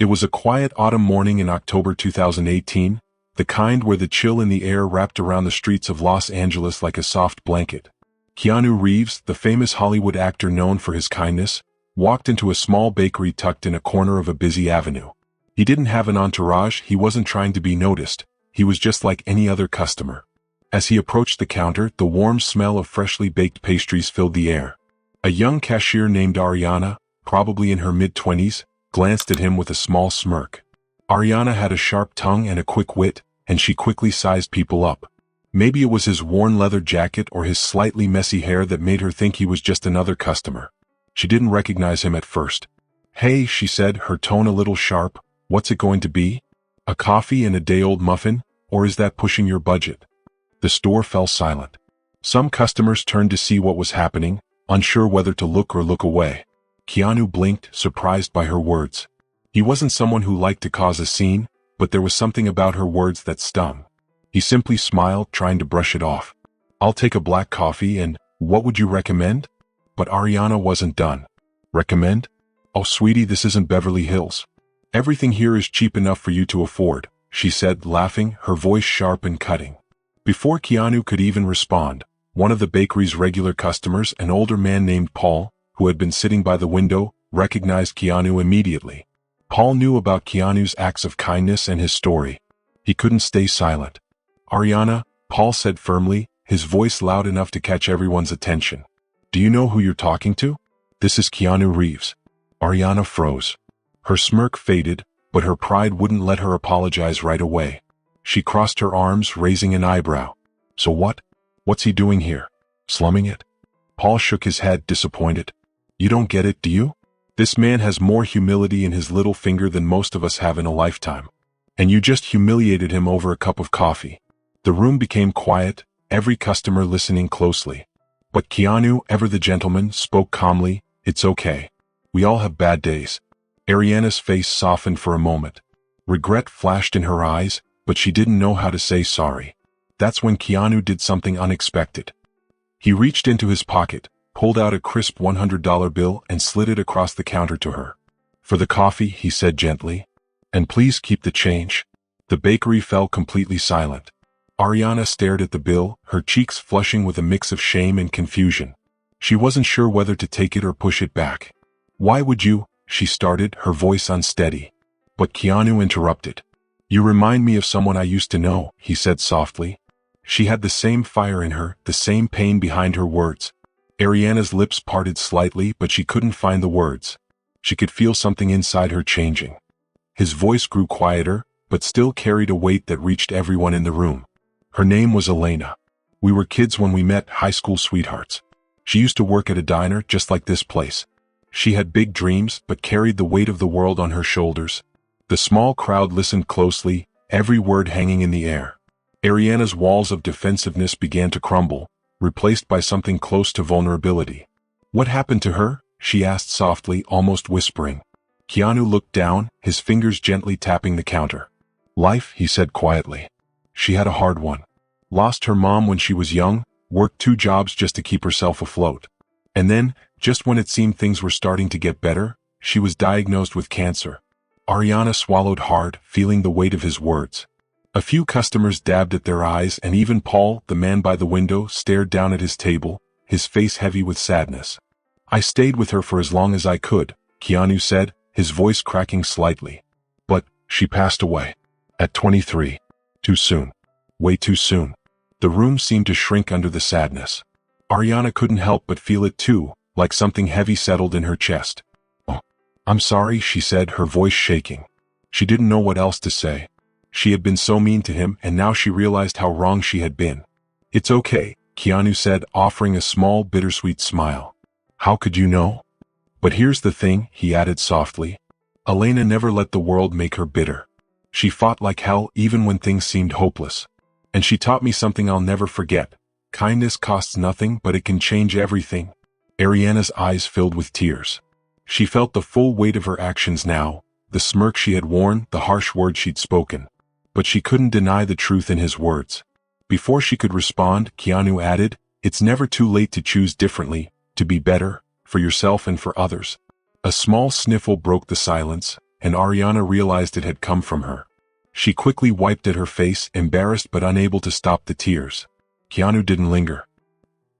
It was a quiet autumn morning in October 2018, the kind where the chill in the air wrapped around the streets of Los Angeles like a soft blanket. Keanu Reeves, the famous Hollywood actor known for his kindness, walked into a small bakery tucked in a corner of a busy avenue. He didn't have an entourage, he wasn't trying to be noticed, he was just like any other customer. As he approached the counter, the warm smell of freshly baked pastries filled the air. A young cashier named Ariana, probably in her mid-20s, glanced at him with a small smirk. Ariana had a sharp tongue and a quick wit, and she quickly sized people up. Maybe it was his worn leather jacket or his slightly messy hair that made her think he was just another customer. She didn't recognize him at first. "Hey," she said, her tone a little sharp, "what's it going to be? A coffee and a day-old muffin, or is that pushing your budget?" The store fell silent. Some customers turned to see what was happening, unsure whether to look or look away. Keanu blinked, surprised by her words. He wasn't someone who liked to cause a scene, but there was something about her words that stung. He simply smiled, trying to brush it off. "I'll take a black coffee and, what would you recommend?" But Ariana wasn't done. "Recommend? Oh, sweetie, this isn't Beverly Hills. Everything here is cheap enough for you to afford," she said, laughing, her voice sharp and cutting. Before Keanu could even respond, one of the bakery's regular customers, an older man named Paul, who had been sitting by the window, recognized Keanu immediately. Paul knew about Keanu's acts of kindness and his story. He couldn't stay silent. "Ariana," Paul said firmly, his voice loud enough to catch everyone's attention. "Do you know who you're talking to? This is Keanu Reeves." Ariana froze. Her smirk faded, but her pride wouldn't let her apologize right away. She crossed her arms, raising an eyebrow. "So what? What's he doing here? Slumming it?" Paul shook his head, disappointed. "You don't get it, do you? This man has more humility in his little finger than most of us have in a lifetime. And you just humiliated him over a cup of coffee." The room became quiet, every customer listening closely. But Keanu, ever the gentleman, spoke calmly, "It's okay. We all have bad days." Ariana's face softened for a moment. Regret flashed in her eyes, but she didn't know how to say sorry. That's when Keanu did something unexpected. He reached into his pocket, pulled out a crisp $100 bill and slid it across the counter to her. "For the coffee," he said gently. "And please keep the change." The bakery fell completely silent. Ariana stared at the bill, her cheeks flushing with a mix of shame and confusion. She wasn't sure whether to take it or push it back. "Why would you?" she started, her voice unsteady. But Keanu interrupted. "You remind me of someone I used to know," he said softly. She had the same fire in her, the same pain behind her words. Ariana's lips parted slightly, but she couldn't find the words. She could feel something inside her changing. His voice grew quieter, but still carried a weight that reached everyone in the room. "Her name was Elena. We were kids when we met, high school sweethearts. She used to work at a diner just like this place. She had big dreams, but carried the weight of the world on her shoulders." The small crowd listened closely, every word hanging in the air. Ariana's walls of defensiveness began to crumble, replaced by something close to vulnerability. "What happened to her?" she asked softly, almost whispering. Keanu looked down, his fingers gently tapping the counter. "Life," he said quietly. "She had a hard one. Lost her mom when she was young, worked 2 jobs just to keep herself afloat. And then, just when it seemed things were starting to get better, she was diagnosed with cancer." Ariana swallowed hard, feeling the weight of his words. A few customers dabbed at their eyes, and even Paul, the man by the window, stared down at his table, his face heavy with sadness. "I stayed with her for as long as I could," Keanu said, his voice cracking slightly. "But she passed away. At 23. Too soon. Way too soon." The room seemed to shrink under the sadness. Ariana couldn't help but feel it too, like something heavy settled in her chest. "Oh, I'm sorry," she said, her voice shaking. She didn't know what else to say. She had been so mean to him, and now she realized how wrong she had been. "It's okay," Keanu said, offering a small, bittersweet smile. "How could you know?" "But here's the thing," he added softly. "Elena never let the world make her bitter. She fought like hell even when things seemed hopeless. And she taught me something I'll never forget. Kindness costs nothing, but it can change everything." Ariana's eyes filled with tears. She felt the full weight of her actions now, the smirk she had worn, the harsh words she'd spoken. But she couldn't deny the truth in his words. Before she could respond, Keanu added, "It's never too late to choose differently, to be better, for yourself and for others." A small sniffle broke the silence, and Ariana realized it had come from her. She quickly wiped at her face, embarrassed but unable to stop the tears. Keanu didn't linger.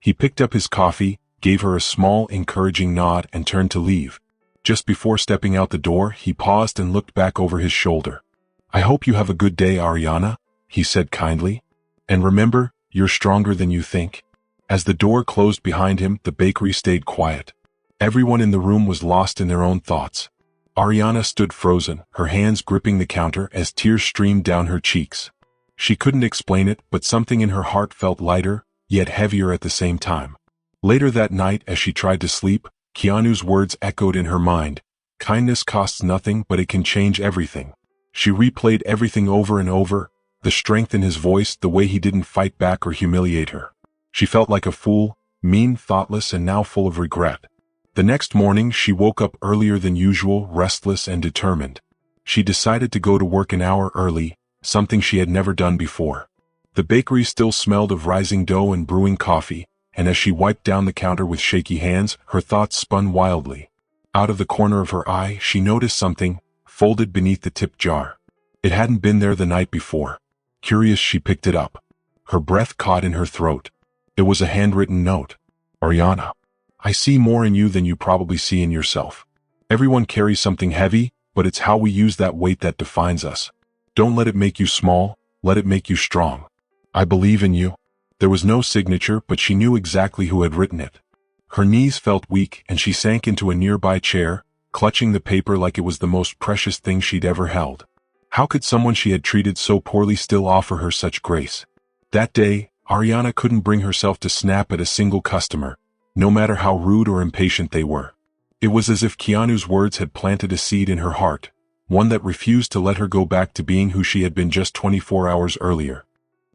He picked up his coffee, gave her a small, encouraging nod, and turned to leave. Just before stepping out the door, he paused and looked back over his shoulder. "I hope you have a good day, Ariana," he said kindly. "And remember, you're stronger than you think." As the door closed behind him, the bakery stayed quiet. Everyone in the room was lost in their own thoughts. Ariana stood frozen, her hands gripping the counter as tears streamed down her cheeks. She couldn't explain it, but something in her heart felt lighter, yet heavier at the same time. Later that night, as she tried to sleep, Keanu's words echoed in her mind. "Kindness costs nothing, but it can change everything." She replayed everything over and over, the strength in his voice, the way he didn't fight back or humiliate her. She felt like a fool, mean, thoughtless, and now full of regret. The next morning, she woke up earlier than usual, restless and determined. She decided to go to work an hour early, something she had never done before. The bakery still smelled of rising dough and brewing coffee, and as she wiped down the counter with shaky hands, her thoughts spun wildly. Out of the corner of her eye, she noticed something, folded beneath the tip jar. It hadn't been there the night before. Curious, she picked it up. Her breath caught in her throat. It was a handwritten note. "Ariana, I see more in you than you probably see in yourself. Everyone carries something heavy, but it's how we use that weight that defines us. Don't let it make you small, let it make you strong. I believe in you." There was no signature, but she knew exactly who had written it. Her knees felt weak, and she sank into a nearby chair, clutching the paper like it was the most precious thing she'd ever held. How could someone she had treated so poorly still offer her such grace? That day, Ariana couldn't bring herself to snap at a single customer, no matter how rude or impatient they were. It was as if Keanu's words had planted a seed in her heart, one that refused to let her go back to being who she had been just 24 hours earlier.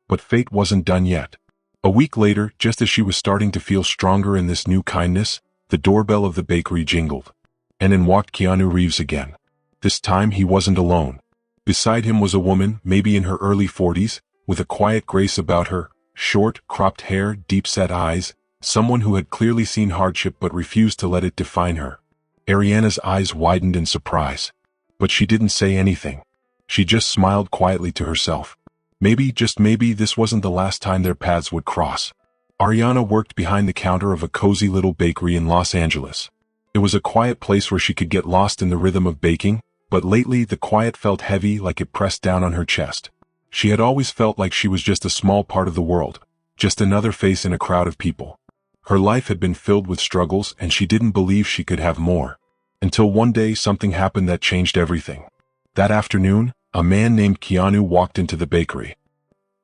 But fate wasn't done yet. A week later, just as she was starting to feel stronger in this new kindness, the doorbell of the bakery jingled. And in walked Keanu Reeves again. This time he wasn't alone. Beside him was a woman, maybe in her early 40s, with a quiet grace about her, short, cropped hair, deep-set eyes, someone who had clearly seen hardship but refused to let it define her. Ariana's eyes widened in surprise. But she didn't say anything. She just smiled quietly to herself. Maybe, just maybe, this wasn't the last time their paths would cross. Ariana worked behind the counter of a cozy little bakery in Los Angeles. It was a quiet place where she could get lost in the rhythm of baking, but lately the quiet felt heavy, like it pressed down on her chest. She had always felt like she was just a small part of the world, just another face in a crowd of people. Her life had been filled with struggles, and she didn't believe she could have more. Until one day something happened that changed everything. That afternoon, a man named Keanu walked into the bakery.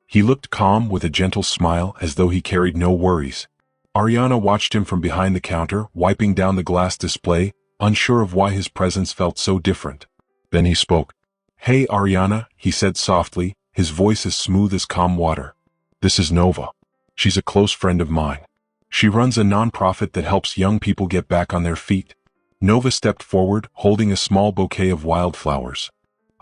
He looked calm, with a gentle smile, as though he carried no worries. Ariana watched him from behind the counter, wiping down the glass display, unsure of why his presence felt so different. Then he spoke. "Hey, Ariana," he said softly, his voice as smooth as calm water. "This is Nova. She's a close friend of mine. She runs a nonprofit that helps young people get back on their feet." Nova stepped forward, holding a small bouquet of wildflowers.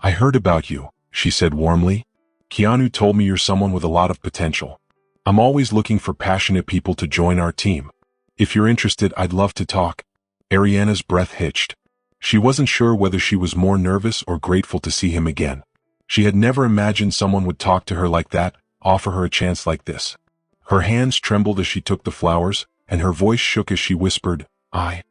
"I heard about you," she said warmly. "Keanu told me you're someone with a lot of potential. I'm always looking for passionate people to join our team. If you're interested, I'd love to talk." Ariana's breath hitched. She wasn't sure whether she was more nervous or grateful to see him again. She had never imagined someone would talk to her like that, offer her a chance like this. Her hands trembled as she took the flowers, and her voice shook as she whispered, I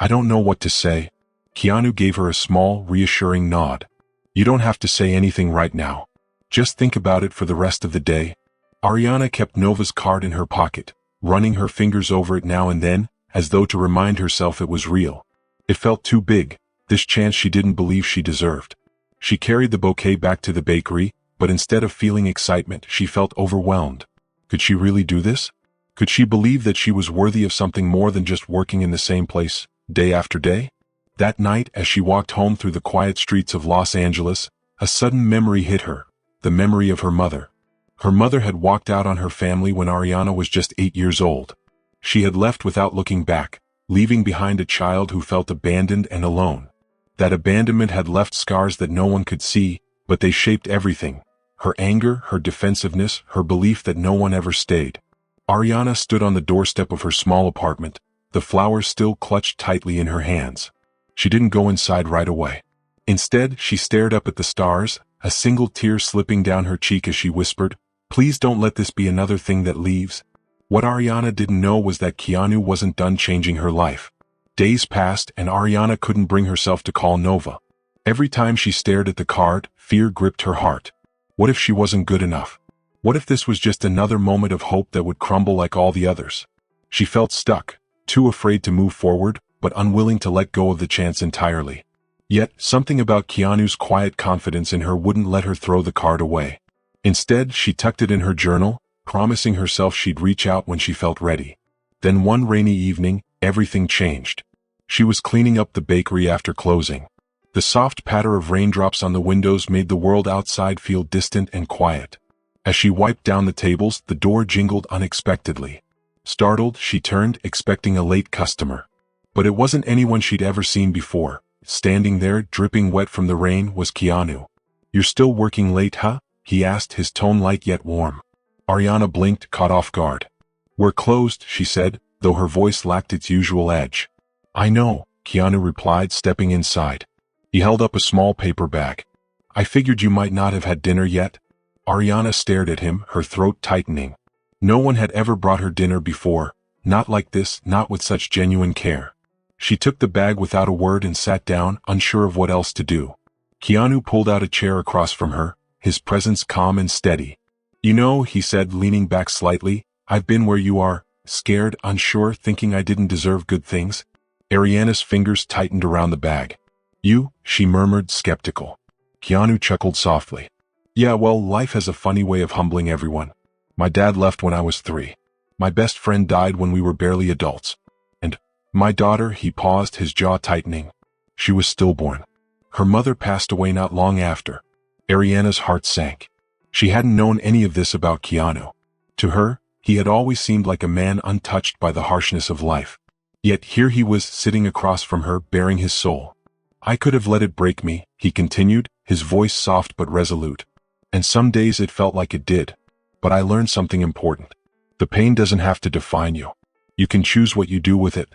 don't know what to say." Keanu gave her a small, reassuring nod. "You don't have to say anything right now. Just think about it for the rest of the day." Ariana kept Nova's card in her pocket, running her fingers over it now and then, as though to remind herself it was real. It felt too big, this chance she didn't believe she deserved. She carried the bouquet back to the bakery, but instead of feeling excitement, she felt overwhelmed. Could she really do this? Could she believe that she was worthy of something more than just working in the same place, day after day? That night, as she walked home through the quiet streets of Los Angeles, a sudden memory hit her, the memory of her mother. Her mother had walked out on her family when Ariana was just 8 years old. She had left without looking back, leaving behind a child who felt abandoned and alone. That abandonment had left scars that no one could see, but they shaped everything. Her anger, her defensiveness, her belief that no one ever stayed. Ariana stood on the doorstep of her small apartment, the flowers still clutched tightly in her hands. She didn't go inside right away. Instead, she stared up at the stars, a single tear slipping down her cheek as she whispered, "Please don't let this be another thing that leaves." What Ariana didn't know was that Keanu wasn't done changing her life. Days passed and Ariana couldn't bring herself to call Nova. Every time she stared at the card, fear gripped her heart. What if she wasn't good enough? What if this was just another moment of hope that would crumble like all the others? She felt stuck, too afraid to move forward, but unwilling to let go of the chance entirely. Yet, something about Keanu's quiet confidence in her wouldn't let her throw the card away. Instead, she tucked it in her journal, promising herself she'd reach out when she felt ready. Then one rainy evening, everything changed. She was cleaning up the bakery after closing. The soft patter of raindrops on the windows made the world outside feel distant and quiet. As she wiped down the tables, the door jingled unexpectedly. Startled, she turned, expecting a late customer. But it wasn't anyone she'd ever seen before. Standing there, dripping wet from the rain, was Keanu. "You're still working late, huh?" he asked, his tone light yet warm. Ariana blinked, caught off guard. "We're closed," she said, though her voice lacked its usual edge. "I know," Keanu replied, stepping inside. He held up a small paper bag. "I figured you might not have had dinner yet." Ariana stared at him, her throat tightening. No one had ever brought her dinner before, not like this, not with such genuine care. She took the bag without a word and sat down, unsure of what else to do. Keanu pulled out a chair across from her, his presence calm and steady. "You know," he said, leaning back slightly, "I've been where you are, scared, unsure, thinking I didn't deserve good things." Ariana's fingers tightened around the bag. "You?" she murmured, skeptical. Keanu chuckled softly. "Yeah, well, life has a funny way of humbling everyone. My dad left when I was 3. My best friend died when we were barely adults. And my daughter," he paused, his jaw tightening. "She was stillborn. Her mother passed away not long after." Ariana's heart sank. She hadn't known any of this about Keanu. To her, he had always seemed like a man untouched by the harshness of life. Yet here he was, sitting across from her, bearing his soul. "I could have let it break me," he continued, his voice soft but resolute. "And some days it felt like it did. But I learned something important. The pain doesn't have to define you. You can choose what you do with it.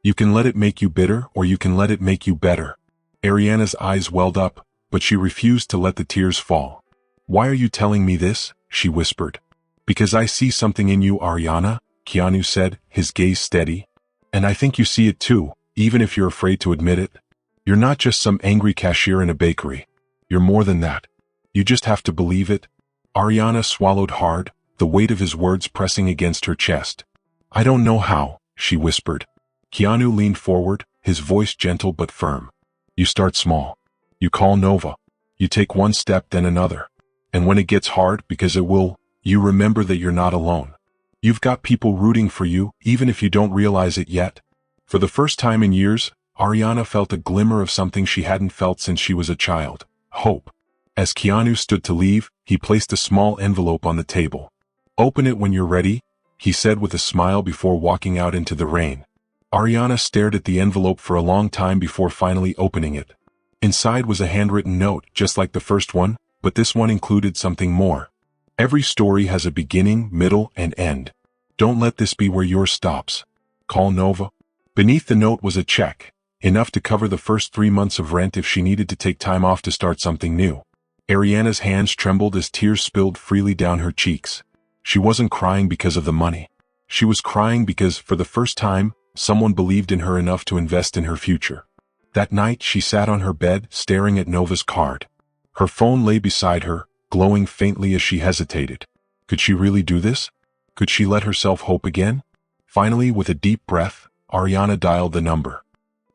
You can let it make you bitter, or you can let it make you better." Ariana's eyes welled up, but she refused to let the tears fall. "Why are you telling me this?" she whispered. "Because I see something in you, Ariana," Keanu said, his gaze steady. "And I think you see it too, even if you're afraid to admit it. You're not just some angry cashier in a bakery. You're more than that. You just have to believe it." Ariana swallowed hard, the weight of his words pressing against her chest. "I don't know how," she whispered. Keanu leaned forward, his voice gentle but firm. "You start small. You call Nova. You take one step, then another. And when it gets hard, because it will, you remember that you're not alone. You've got people rooting for you, even if you don't realize it yet." For the first time in years, Ariana felt a glimmer of something she hadn't felt since she was a child: hope. As Keanu stood to leave, he placed a small envelope on the table. "Open it when you're ready," he said with a smile before walking out into the rain. Ariana stared at the envelope for a long time before finally opening it. Inside was a handwritten note, just like the first one, but this one included something more. "Every story has a beginning, middle, and end. Don't let this be where yours stops. Call Nova." Beneath the note was a check, enough to cover the first 3 months of rent if she needed to take time off to start something new. Ariana's hands trembled as tears spilled freely down her cheeks. She wasn't crying because of the money. She was crying because, for the first time, someone believed in her enough to invest in her future. That night, she sat on her bed, staring at Nova's card. Her phone lay beside her, glowing faintly as she hesitated. Could she really do this? Could she let herself hope again? Finally, with a deep breath, Ariana dialed the number.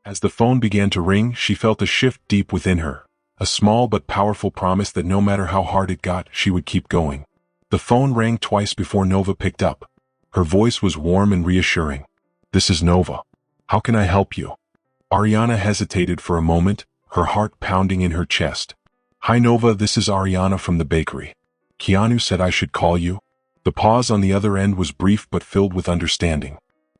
As the phone began to ring, she felt a shift deep within her. A small but powerful promise that no matter how hard it got, she would keep going. The phone rang twice before Nova picked up. Her voice was warm and reassuring. "This is Nova. How can I help you?" Ariana hesitated for a moment, her heart pounding in her chest. "Hi Nova, this is Ariana from the bakery. Keanu said I should call you." The pause on the other end was brief but filled with understanding.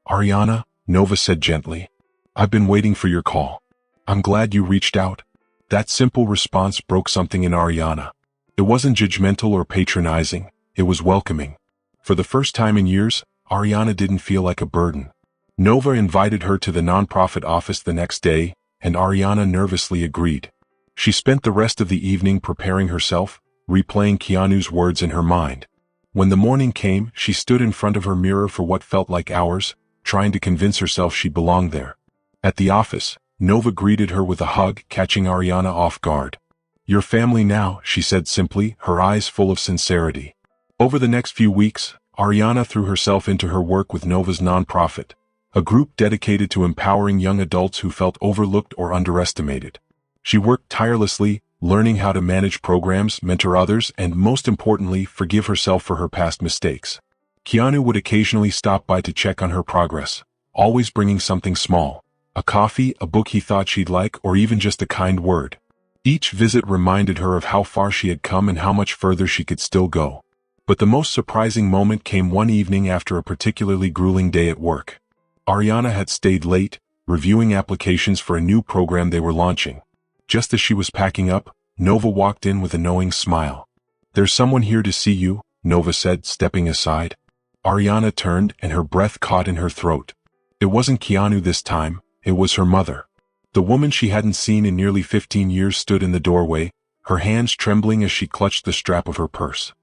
"Ariana," Nova said gently, "I've been waiting for your call. I'm glad you reached out." That simple response broke something in Ariana. It wasn't judgmental or patronizing, it was welcoming. For the first time in years, Ariana didn't feel like a burden. Nova invited her to the nonprofit office the next day, and Ariana nervously agreed. She spent the rest of the evening preparing herself, replaying Keanu's words in her mind. When the morning came, she stood in front of her mirror for what felt like hours, trying to convince herself she belonged there. At the office, Nova greeted her with a hug, catching Ariana off guard. "Your family now," she said simply, her eyes full of sincerity. Over the next few weeks, Ariana threw herself into her work with Nova's nonprofit, a group dedicated to empowering young adults who felt overlooked or underestimated. She worked tirelessly, learning how to manage programs, mentor others, and most importantly, forgive herself for her past mistakes. Keanu would occasionally stop by to check on her progress, always bringing something small: a coffee, a book he thought she'd like, or even just a kind word. Each visit reminded her of how far she had come and how much further she could still go. But the most surprising moment came one evening after a particularly grueling day at work. Ariana had stayed late, reviewing applications for a new program they were launching. Just as she was packing up, Nova walked in with a knowing smile. "There's someone here to see you," Nova said, stepping aside. Ariana turned and her breath caught in her throat. It wasn't Keanu this time, it was her mother. The woman she hadn't seen in nearly 15 years stood in the doorway, her hands trembling as she clutched the strap of her purse.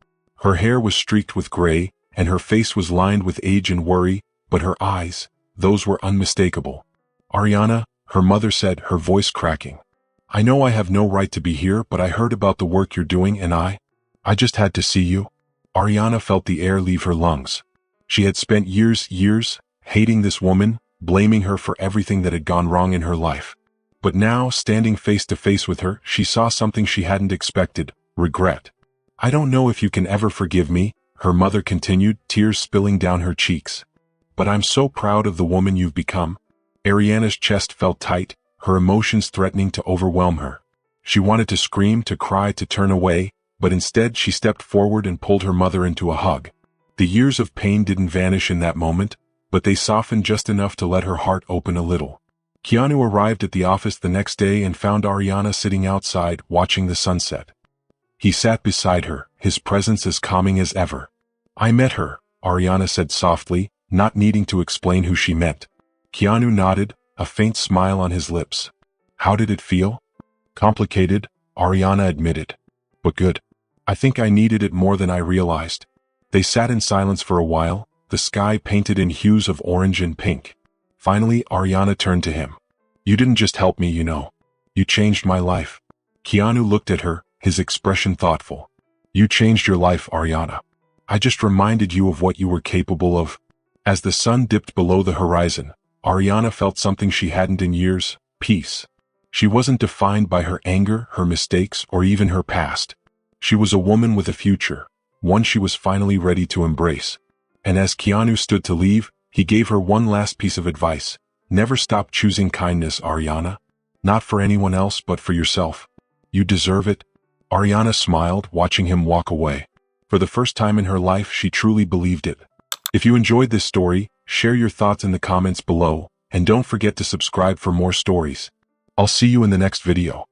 Her hair was streaked with gray, and her face was lined with age and worry, but her eyes, those were unmistakable. "Ariana," her mother said, her voice cracking. "I know I have no right to be here, but I heard about the work you're doing and I just had to see you." Ariana felt the air leave her lungs. She had spent years, hating this woman, blaming her for everything that had gone wrong in her life. But now, standing face to face with her, she saw something she hadn't expected: regret. "I don't know if you can ever forgive me," her mother continued, tears spilling down her cheeks. "But I'm so proud of the woman you've become." Ariana's chest felt tight, her emotions threatening to overwhelm her. She wanted to scream, to cry, to turn away, but instead she stepped forward and pulled her mother into a hug. The years of pain didn't vanish in that moment, but they softened just enough to let her heart open a little. Keanu arrived at the office the next day and found Ariana sitting outside, watching the sunset. He sat beside her, his presence as calming as ever. "I met her," Ariana said softly, not needing to explain who she met. Keanu nodded, a faint smile on his lips. "How did it feel?" "Complicated," Ariana admitted. "But good. I think I needed it more than I realized." They sat in silence for a while, the sky painted in hues of orange and pink. Finally, Ariana turned to him. "You didn't just help me, you know. You changed my life." Keanu looked at her, his expression thoughtful. "You changed your life, Ariana. I just reminded you of what you were capable of." As the sun dipped below the horizon, Ariana felt something she hadn't in years: peace. She wasn't defined by her anger, her mistakes, or even her past. She was a woman with a future, one she was finally ready to embrace. And as Keanu stood to leave, he gave her one last piece of advice: never stop choosing kindness, Ariana. Not for anyone else, but for yourself. You deserve it. Ariana smiled, watching him walk away. For the first time in her life, she truly believed it. If you enjoyed this story, share your thoughts in the comments below, and don't forget to subscribe for more stories. I'll see you in the next video.